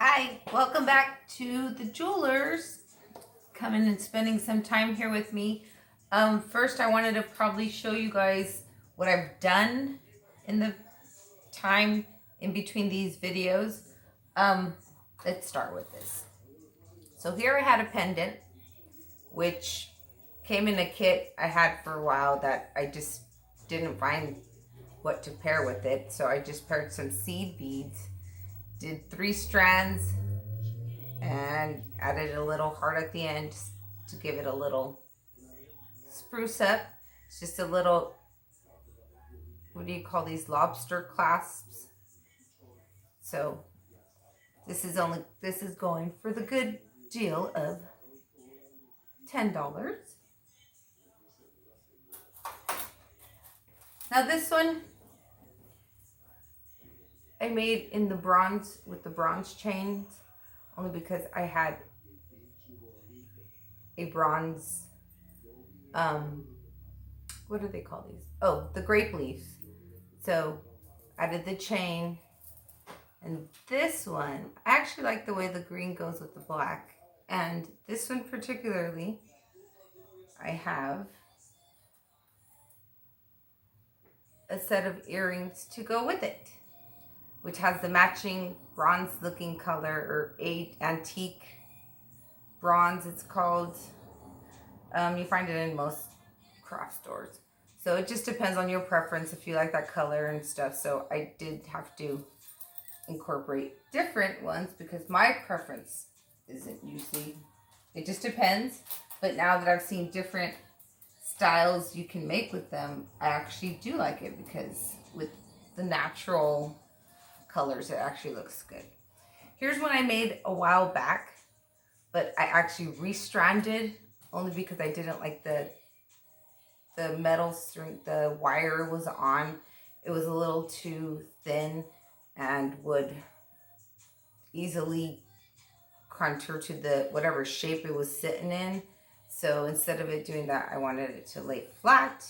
Hi, welcome back to the Jewelers. Coming and spending some time here with me. First, I wanted to probably show you guys what I've done in the time in between these videos. Um, let's start with this. So here I had a pendant, which came in a kit I had for a while that I just didn't find what to pair with it. So I just paired some seed beads, did 3 strands, and added a little heart at the end to give it a little spruce up. It's just a little, what do you call these, lobster clasps. So this is going for the good deal of $10. Now this one I made in the bronze with the bronze chains, only because I had a bronze, what do they call these? Oh, the grape leaves. So added the chain. And this one, I actually like the way the green goes with the black. And this one particularly, I have a set of earrings to go with it, which has the matching bronze looking color, or antique bronze it's called. You find it in most craft stores. So it just depends on your preference if you like that color and stuff. So I did have to incorporate different ones because my preference isn't usually, it just depends. But now that I've seen different styles you can make with them, I actually do like it because with the natural colors it actually looks good. Here's one I made a while back, but I actually restranded only because I didn't like the metal string, the wire was on. It was a little too thin and would easily contour to the whatever shape it was sitting in. So instead of it doing that, I wanted it to lay flat.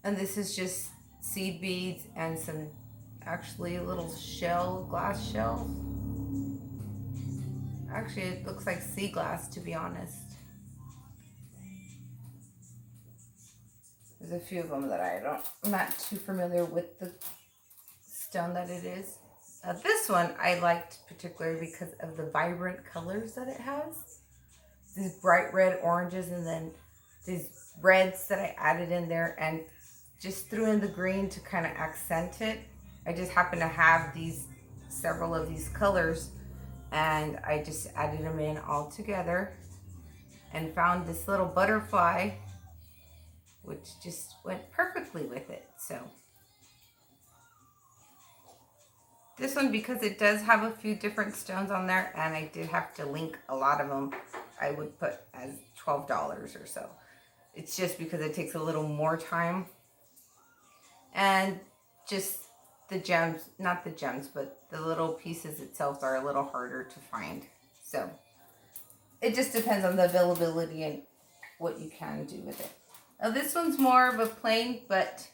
And this is just seed beads and some actually little glass shells. Actually, it looks like sea glass, to be honest. There's a few of them that I'm not too familiar with the stone that it is. This one I liked particularly because of the vibrant colors that it has. These bright red oranges and then these reds that I added in there and just threw in the green to kind of accent it. I just happen to have several of these colors, and I just added them in all together and found this little butterfly which just went perfectly with it. So this one, because it does have a few different stones on there and I did have to link a lot of them, I would put as $12 or so. It's just because it takes a little more time, and just the gems, not the gems, but the little pieces itself are a little harder to find. So it just depends on the availability and what you can do with it. Now this one's more of a plain, but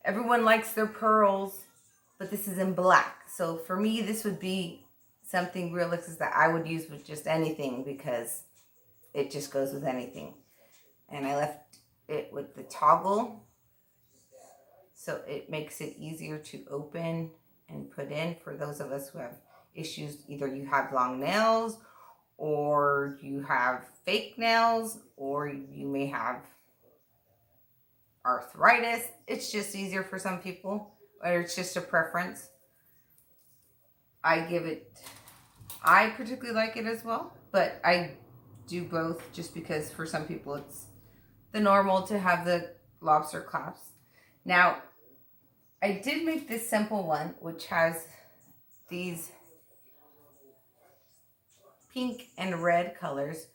everyone likes their pearls, but this is in black. So for me, this would be something realistic that I would use with just anything because it just goes with anything. And I left it with the toggle, so it makes it easier to open and put in for those of us who have issues. Either you have long nails, or you have fake nails, or you may have arthritis. It's just easier for some people, or it's just a preference. I particularly like it as well, but I do both just because for some people it's the normal to have the lobster clasps. Now, I did make this simple one, which has these pink and red colors.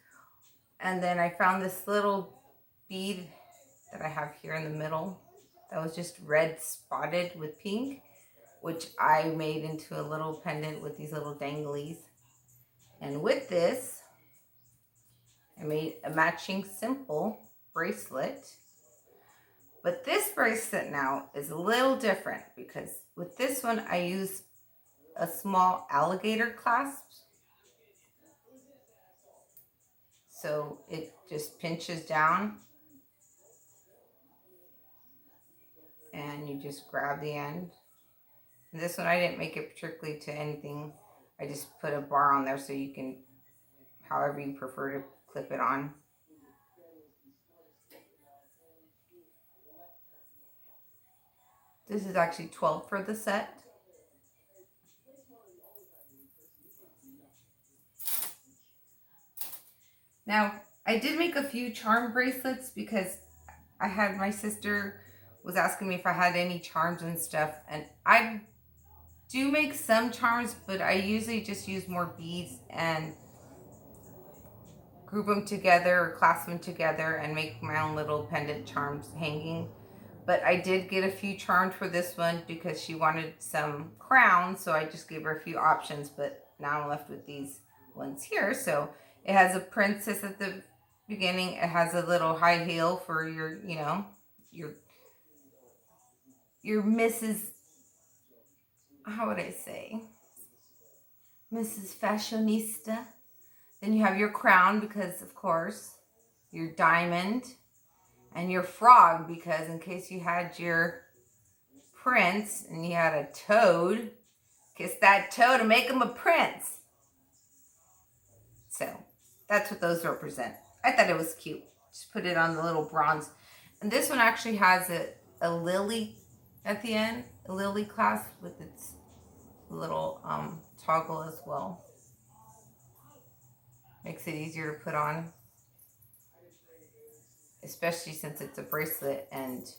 And then I found this little bead that I have here in the middle that was just red spotted with pink, which I made into a little pendant with these little danglies. And with this, I made a matching simple bracelet. But this bracelet now is a little different because with this one I use a small alligator clasp. So it just pinches down and you just grab the end. And this one, I didn't make it particularly to anything. I just put a bar on there so you can, however you prefer to clip it on. This is actually 12 for the set. Now, I did make a few charm bracelets because I had, my sister was asking me if I had any charms and stuff, and I do make some charms, but I usually just use more beads and group them together or clasp them together and make my own little pendant charms hanging. But I did get a few charms for this one because she wanted some crowns, so I just gave her a few options, but now I'm left with these ones here. So it has a princess at the beginning. It has a little high heel for your, you know, your Mrs., how would I say, Mrs. Fashionista. Then you have your crown because, of course, your diamond, and your frog because in case you had your prince and you had a toad, kiss that toad to make him a prince. So that's what those represent. I thought it was cute. Just put it on the little bronze. And this one actually has a lily at the end, a lily clasp with its little toggle as well. Makes it easier to put on, especially since it's a bracelet and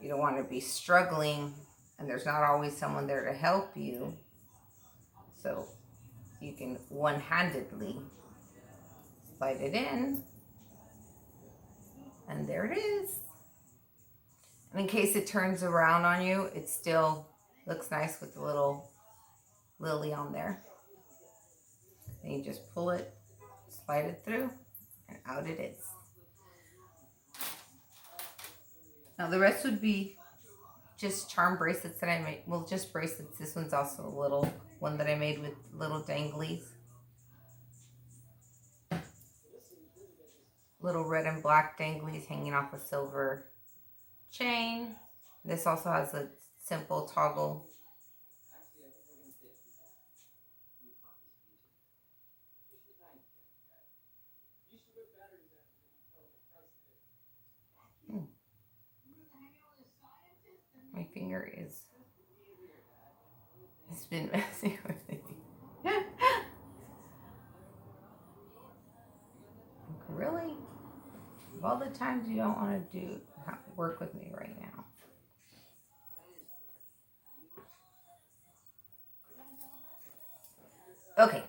you don't want to be struggling and there's not always someone there to help you. So you can one-handedly slide it in, and there it is. And in case it turns around on you, it still looks nice with the little lily on there. Then you just pull it, slide it through, and out it is. Now the rest would be just charm bracelets that I made. Well, just bracelets. This one's also a little one that I made with little danglies. Little red and black danglies hanging off a silver chain. This also has a simple toggle. My finger is, it's been messy with me. Really? Of all the times you don't want to work with me right now. Okay.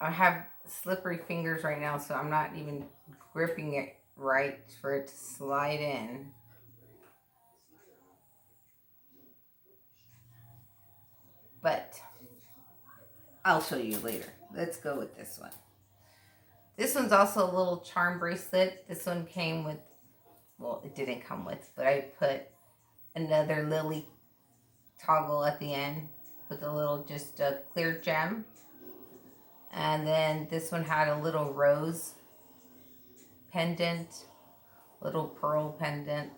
I have slippery fingers right now, so I'm not even gripping it right for it to slide in. But I'll show you later. Let's go with this one. This one's also a little charm bracelet. This one came with, well, it didn't come with, but I put another lily toggle at the end with a little, just a clear gem. And then this one had a little rose pendant, little pearl pendant,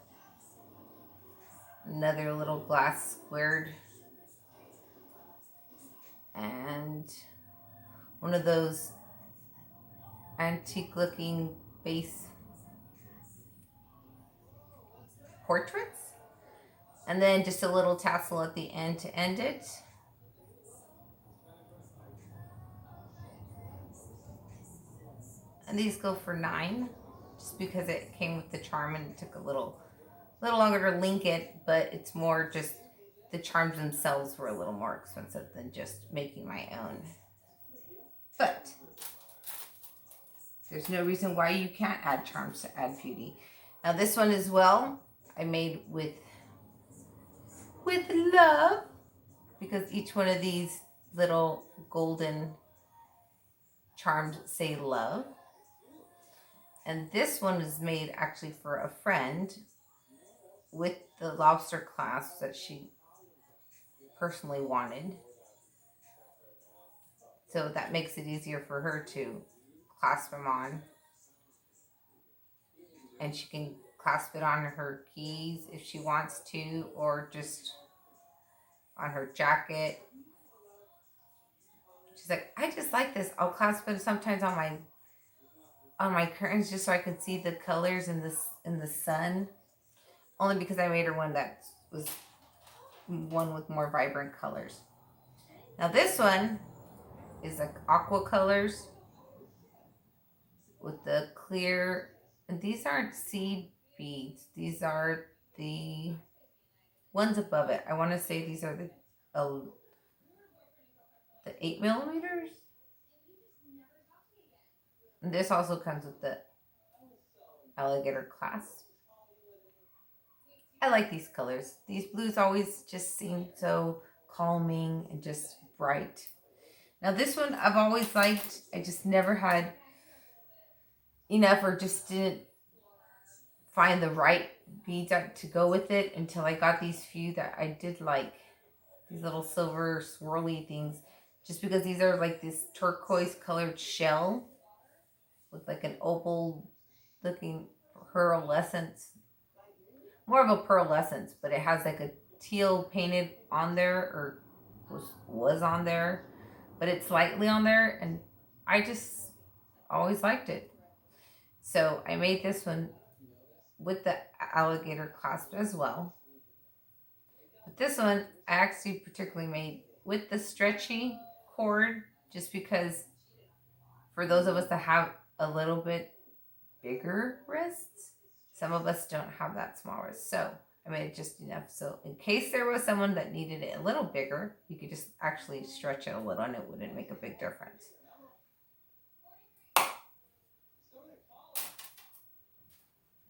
another little glass squared, and one of those antique looking base portraits, and then just a little tassel at the end to end it. And these go for $9, just because it came with the charm and it took a little longer to link it, but it's more just the charms themselves were a little more expensive than just making my own. But there's no reason why you can't add charms to add beauty. Now this one as well, I made with love, because each one of these little golden charms say love. And this one is made actually for a friend with the lobster clasp that she personally wanted. So that makes it easier for her to clasp them on. And she can clasp it on her keys if she wants to, or just on her jacket. She's like, I just like this. I'll clasp it sometimes on my curtains just so I can see the colors in the sun. Only because I made her one that was one with more vibrant colors. Now this one is like aqua colors with the clear, and these aren't seed beads. These are the ones above it. I want to say these are the 8 millimeters. And this also comes with the alligator clasp. I like these colors. These blues always just seem so calming and just bright. Now this one I've always liked. I just never had enough, or just didn't find the right beads to go with it until I got these few that I did like. These little silver swirly things. Just because these are like this turquoise colored shell with like an opal looking pearlescence. More of a pearlescence, but it has like a teal painted on there, or was on there, but it's slightly on there, and I just always liked it. So I made this one with the alligator clasp as well. But this one I actually particularly made with the stretchy cord, just because for those of us that have a little bit bigger wrists, some of us don't have that small wrist. So I made it just enough. So in case there was someone that needed it a little bigger, you could just actually stretch it a little and it wouldn't make a big difference.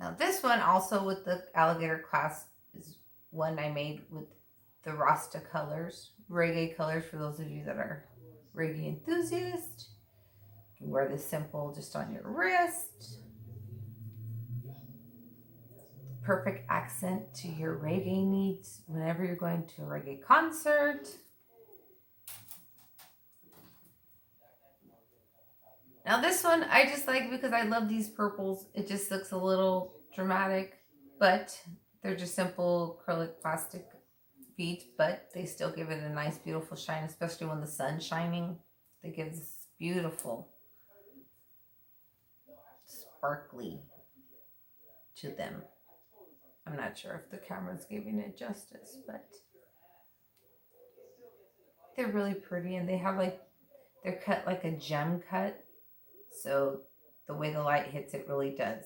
Now this one also with the alligator clasp is one I made with the Rasta colors, reggae colors, for those of you that are reggae enthusiasts. You can wear this simple just on your wrist. Perfect accent to your reggae needs whenever you're going to a reggae concert. Now this one I just like because I love these purples. It just looks a little dramatic, but they're just simple acrylic plastic beads, but they still give it a nice beautiful shine, especially when the sun's shining. They give this beautiful sparkly to them. I'm not sure if the camera's giving it justice, but they're really pretty, and they have like, they're cut like a gem cut. So the way the light hits it really does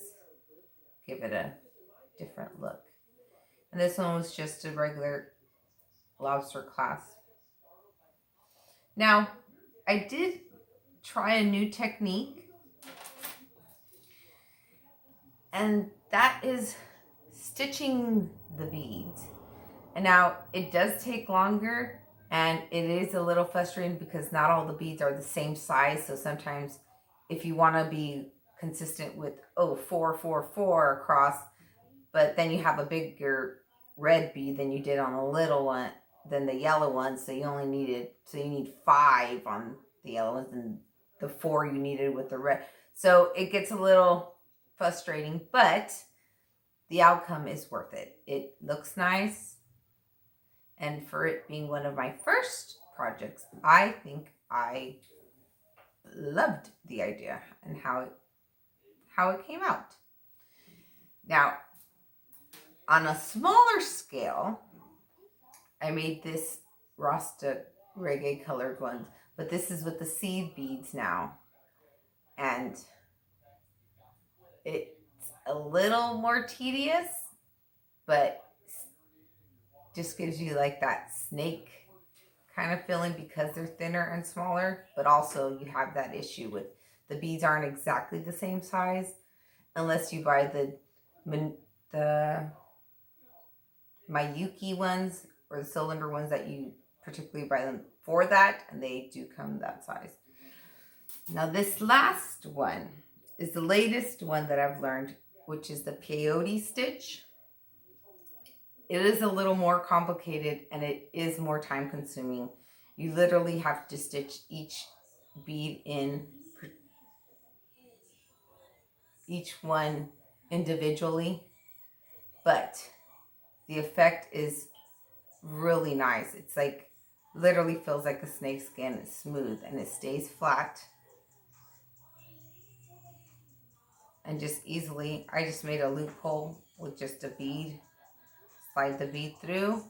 give it a different look. And this one was just a regular lobster clasp. Now, I did try a new technique, and that is stitching the beads. And now it does take longer, and it is a little frustrating because not all the beads are the same size. So sometimes if you want to be consistent with 4 4 4 across, but then you have a bigger red bead than you did on the little one, than the yellow one, so you need 5 on the yellow ones and the 4 you needed with the red. So it gets a little frustrating, but the outcome is worth it. It looks nice, and for it being one of my first projects, I think I loved the idea and how it came out. Now, on a smaller scale, I made this Rasta reggae colored ones, but this is with the seed beads now, and it's a little more tedious, but just gives you like that snake kind of feeling because they're thinner and smaller, but also you have that issue with the beads aren't exactly the same size unless you buy the Mayuki ones or the cylinder ones that you particularly buy them for that, and they do come that size. Now this last one is the latest one that I've learned, which is the peyote stitch. it is a little more complicated and it is more time consuming. You literally have to stitch each bead in, each one individually, but the effect is really nice. It's like literally feels like a snake skin. It's smooth and it stays flat. And just easily, I just made a loophole with just a bead. Slide the bead through.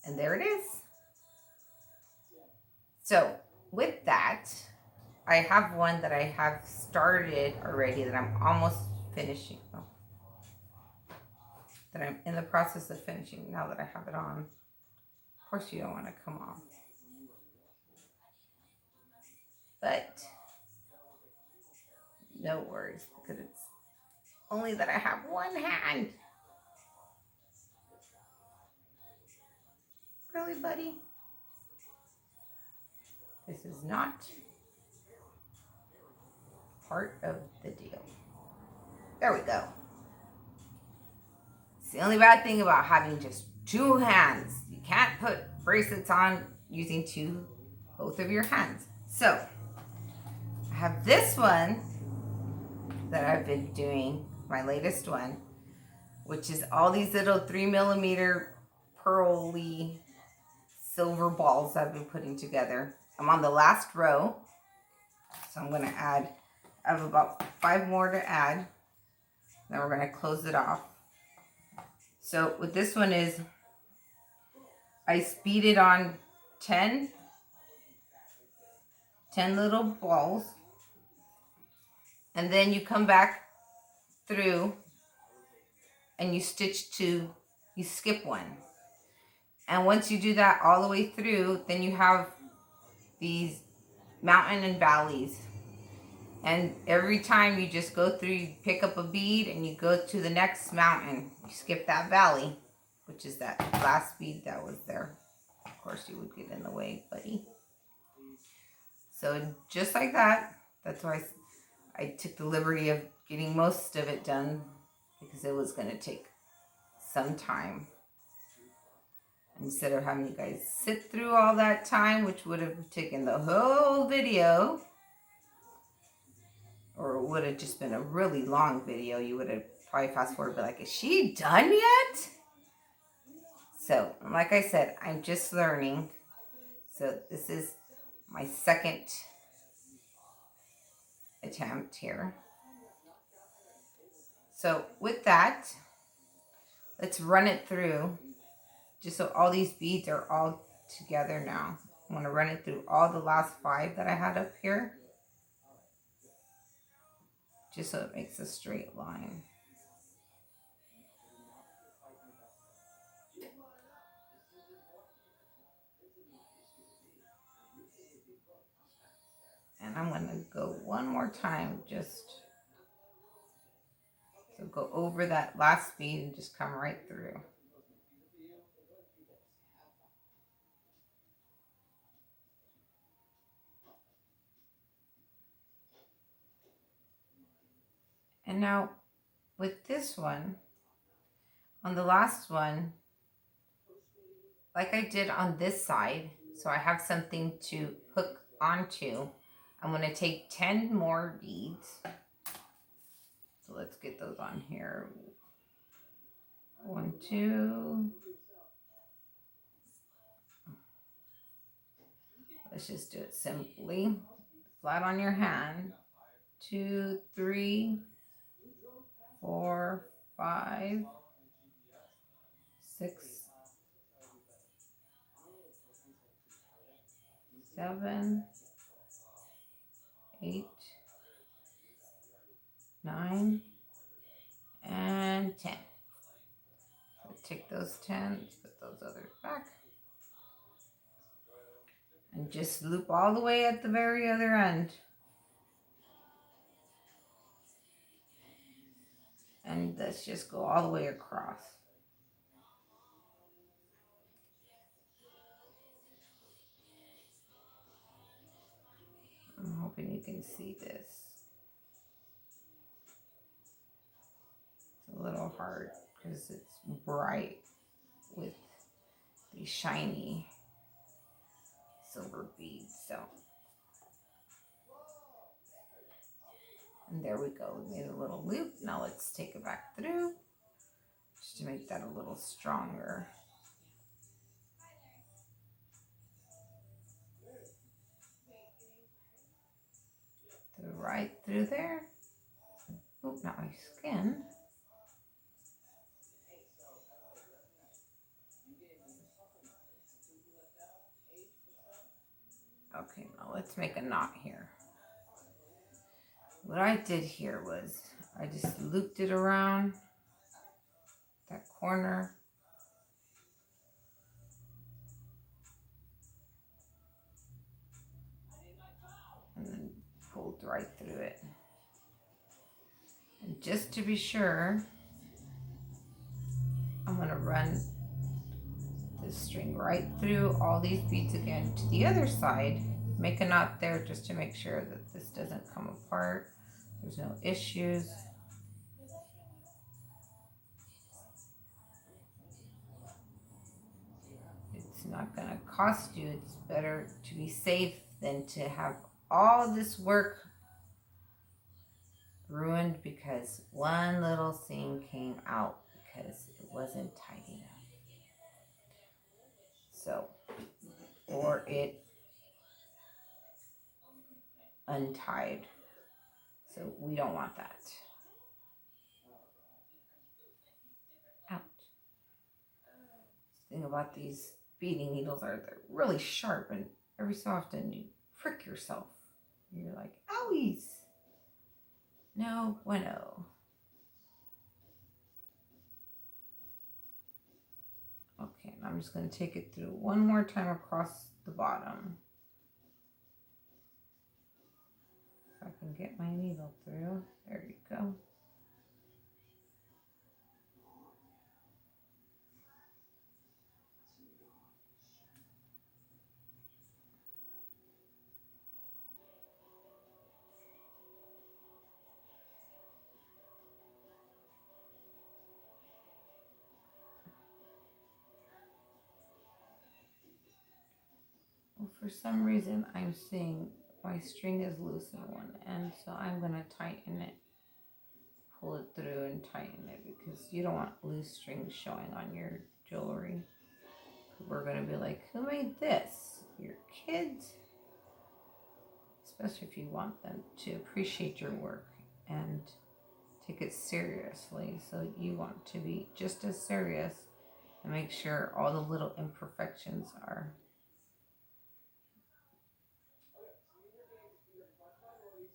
And there it is. So with that, I have one that I have started already that I'm almost finishing. Oh, that I'm in the process of finishing now that I have it on. Of course you don't want to come off. But no worries, because it's only that I have one hand. Really, buddy? This is not part of the deal. There we go. It's the only bad thing about having just two hands. You can't put bracelets on using both of your hands. So I have this one that I've been doing, my latest one, which is all these little 3mm pearly silver balls I've been putting together. I'm on the last row, so I'm going to add, I have about 5 more to add. Then we're going to close it off. So what this one is, I speeded on 10 little balls, and then you come back through and you skip one. And once you do that all the way through, then you have these mountain and valleys. And every time you just go through, you pick up a bead and you go to the next mountain. You skip that valley, which is that last bead that was there. Of course, you would get in the way, buddy. So just like that, that's why I took the liberty of getting most of it done, because it was going to take some time. Instead of having you guys sit through all that time, which would have taken the whole video, or it would have just been a really long video, you would have probably fast forward and be like, is she done yet? So, like I said, I'm just learning. So this is my second attempt here. So with that, let's run it through, just so all these beads are all together now. I'm going to run it through all the last 5 that I had up here, just so it makes a straight line. And I'm going to go one more time, just so go over that last bead and just come right through. And now with this one, on the last one, like I did on this side, so I have something to hook onto, I'm going to take 10 more beads. So let's get those on here. 1, 2. Let's just do it simply. Flat on your hand. 2, 3, 4, 5, 6, 7, 8, 9, and 10. So take those 10, put those others back, and just loop all the way at the very other end. And let's just go all the way across. I'm hoping you can see this. It's a little hard because it's bright with these shiny silver beads. So, and there we go. We made a little loop. Now let's take it back through just to make that a little stronger. Right through there. Oop, not my skin. Okay, now let's make a knot here. What I did here was I just looped it around that corner. And then pulled right through it. And just to be sure, I'm going to run this string right through all these beads again to the other side. Make a knot there just to make sure that this doesn't come apart. There's no issues. It's not going to cost you. It's better to be safe than to have all this work ruined because one little seam came out because it wasn't tight enough. So, or it untied. So we don't want that. Ouch. The thing about these beading needles are they're really sharp, and every so often you prick yourself. You're like, owies. No bueno. Okay, and I'm just going to take it through one more time across the bottom. If I can get my needle through. There you go. Well, for some reason, I'm seeing my string is loose in one end, so I'm going to tighten it. Pull it through and tighten it because you don't want loose strings showing on your jewelry. We're going to be like, who made this? Your kids? Especially if you want them to appreciate your work and take it seriously. So you want to be just as serious and make sure all the little imperfections are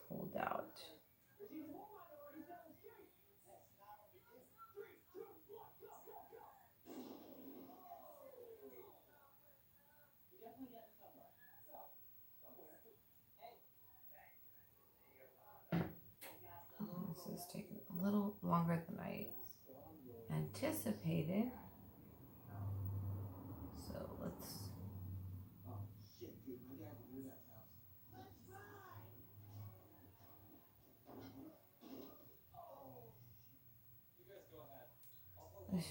pulled out. This is taking a little longer than I anticipated. So let's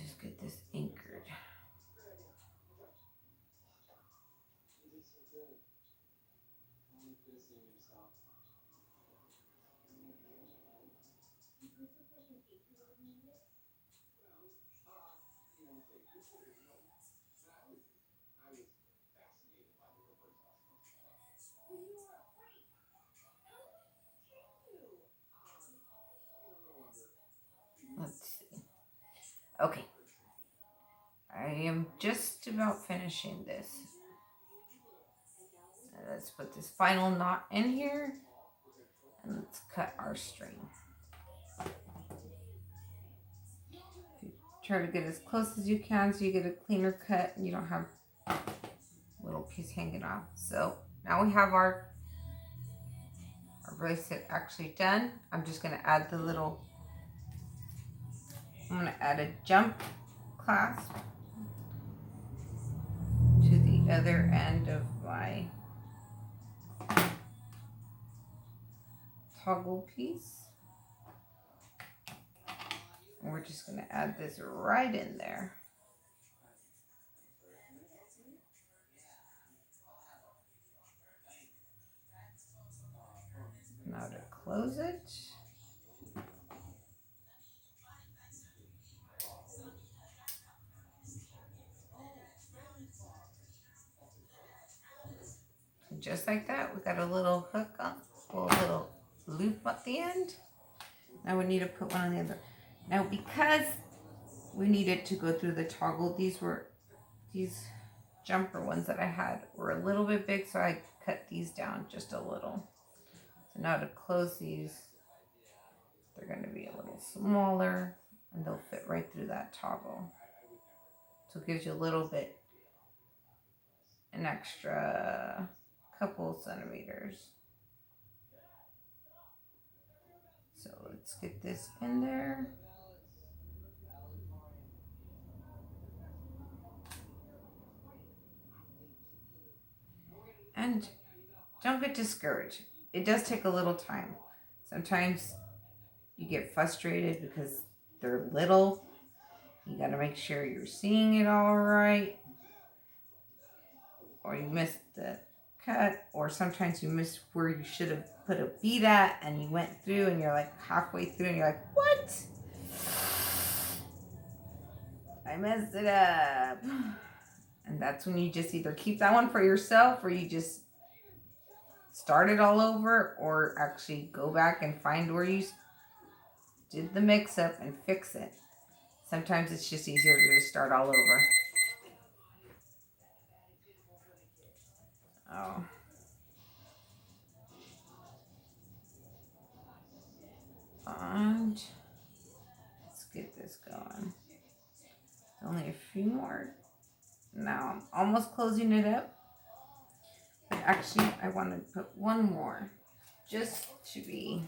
just get this anchored. Let's see. Okay. I am just about finishing this. Let's put this final knot in here and let's cut our string. Try to get as close as you can so you get a cleaner cut and you don't have a little piece hanging off. So now we have our bracelet actually done. I'm just going to add I'm going to add a jump clasp to the other end of my toggle piece. And we're just going to add this right in there. Now to close it. Just like that, we got a little hook on, a little loop at the end. Now we need to put one on the other. Now because we needed to go through the toggle, these jumper ones that I had were a little bit big, so I cut these down just a little. So now to close these, they're going to be a little smaller and they'll fit right through that toggle. So it gives you a little bit, an extra couple centimeters. So let's get this in there. And don't get discouraged. It does take a little time. Sometimes you get frustrated because they're little. You got to make sure you're seeing it all right. Or you missed the cut. Or sometimes you missed where you should have put a bead at and you went through and you're like halfway through and you're like, what? I messed it up. And that's when you just either keep that one for yourself or you just start it all over, or actually go back and find where you did the mix up and fix it. Sometimes it's just easier to just start all over. Oh. And let's get this going. Only a few more. Now I'm almost closing it up. But actually I want to put one more just to be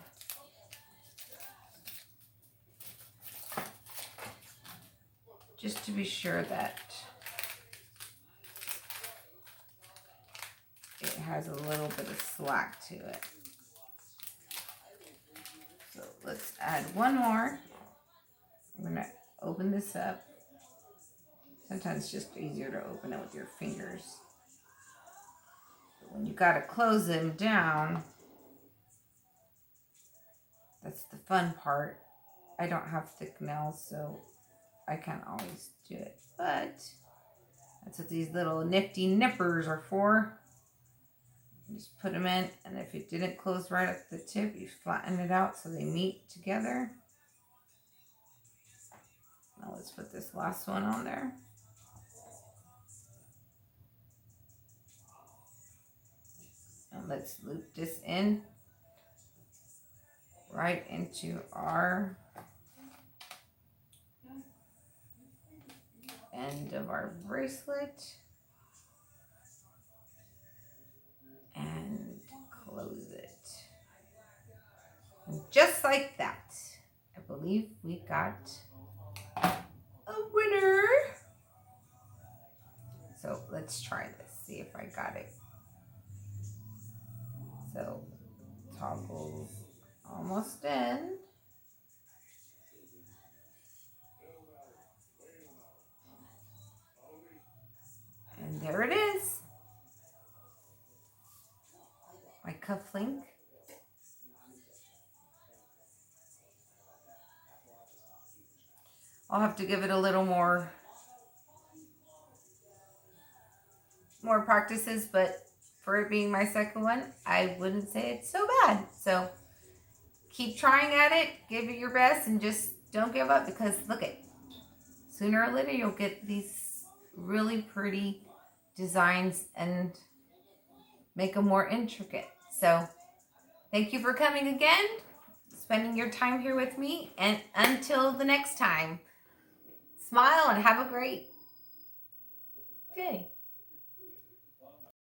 sure that it has a little bit of slack to it. So let's add one more. I'm going to open this up. Sometimes it's just easier to open it with your fingers. But when you got to close them down, that's the fun part. I don't have thick nails, so I can't always do it. But that's what these little nifty nippers are for. You just put them in, and if it didn't close right at the tip, you flatten it out so they meet together. Now let's put this last one on there. And let's loop this in right into our end of our bracelet. And close it. And just like that, I believe we got a winner. So let's try this, see if I got it. So toggles almost in. And there it is. My cufflink. I'll have to give it a little more practices, but for it being my second one, I wouldn't say it's so bad. So keep trying at it, give it your best, and just don't give up, because look it, sooner or later you'll get these really pretty designs and make them more intricate. So thank you for coming again, spending your time here with me, and until the next time, smile and have a great day.